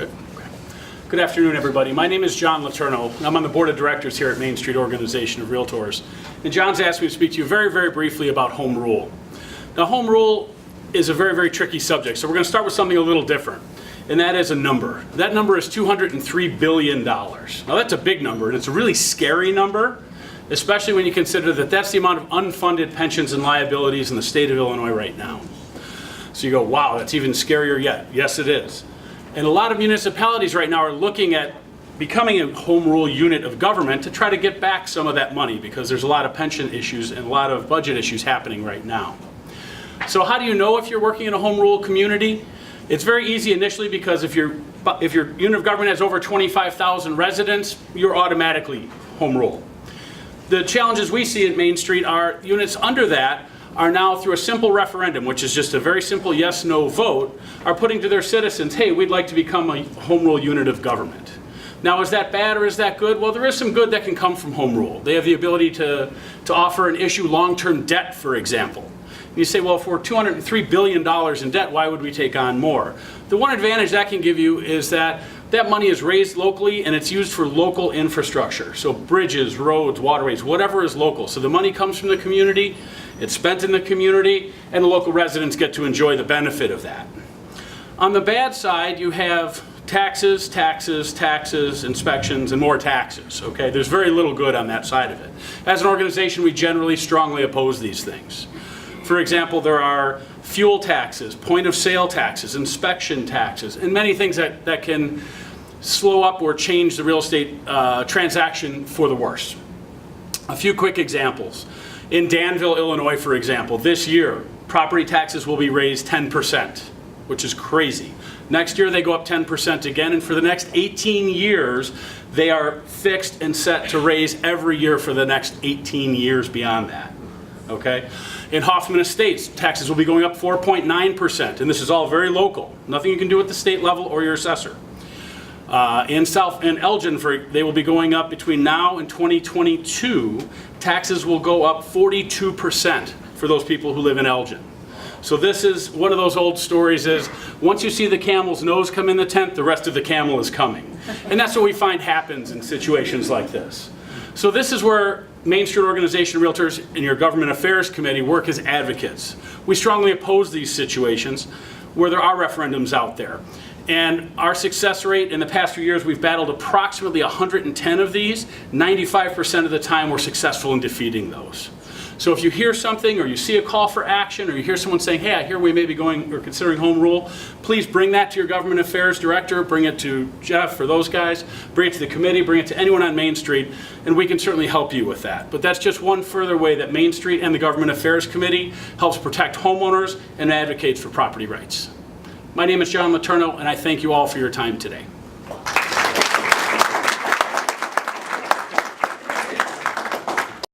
Good. Okay. Good afternoon, everybody. My name is John LeTourneau, and I'm on the board of directors here at Mainstreet Organization of Realtors. And John's asked me to speak to you very, very briefly about home rule. Now, home rule is a very, very tricky subject, so we're going to start with something a little different, and that is a number. That number is $203 billion. Now, that's a big number, and it's a really scary number, especially when you consider that that's the amount of unfunded pensions and liabilities in the state of Illinois right now. So you go, wow, that's even scarier yet. Yes, it is. And a lot of municipalities right now are looking at becoming a home rule unit of government to try to get back some of that money, because there's a lot of pension issues and a lot of budget issues happening right now. So how do you know if you're working in a home rule community? It's very easy initially, because if your unit of government has over 25,000 residents, you're automatically home rule. The challenges we see at Mainstreet are units under that are now, through a simple referendum, which is just a very simple yes-no vote, are putting to their citizens, hey, we'd like to become a home rule unit of government. Now, is that bad or is that good? Well, there is some good that can come from home rule. They have the ability to offer and issue long-term debt, for example. You say, well, if we're $203 billion in debt, why would we take on more? The one advantage that can give you is that that money is raised locally and it's used for local infrastructure. So bridges, roads, waterways, whatever is local. So the money comes from the community, it's spent in the community, and the local residents get to enjoy the benefit of that. On the bad side, you have taxes, taxes, taxes, inspections, and more taxes. Okay, there's very little good on that side of it. As an organization, we generally strongly oppose these things. For example, there are fuel taxes, point of sale taxes, inspection taxes, and many things that can slow up or change the real estate transaction for the worse. A few quick examples. In Danville, Illinois, for example, this year, property taxes will be raised 10%, which is crazy. Next year, they go up 10% again, and for the next 18 years, they are fixed and set to raise every year for the next 18 years beyond that. Okay? In Hoffman estates, taxes will be going up 4.9%, and this is all very local. Nothing you can do at the state level or your assessor. In Elgin, they will be going up between now and 2022. Taxes will go up 42% for those people who live in Elgin. So this is one of those old stories is, once you see the camel's nose come in the tent, the rest of the camel is coming. And that's what we find happens in situations like this. So this is where Mainstreet Organization of Realtors and your Government Affairs Committee work as advocates. We strongly oppose these situations where there are referendums out there. And our success rate in the past few years, we've battled approximately 110 of these. 95% of the time we're successful in defeating those. So if you hear something, or you see a call for action, or you hear someone saying, hey, I hear we may be going or considering home rule, please bring that to your government affairs director, bring it to Jeff or those guys, bring it to the committee, bring it to anyone on Mainstreet, and we can certainly help you with that. But that's just one further way that Mainstreet and the Government Affairs Committee helps protect homeowners and advocates for property rights. My name is John LeTourneau, and I thank you all for your time today.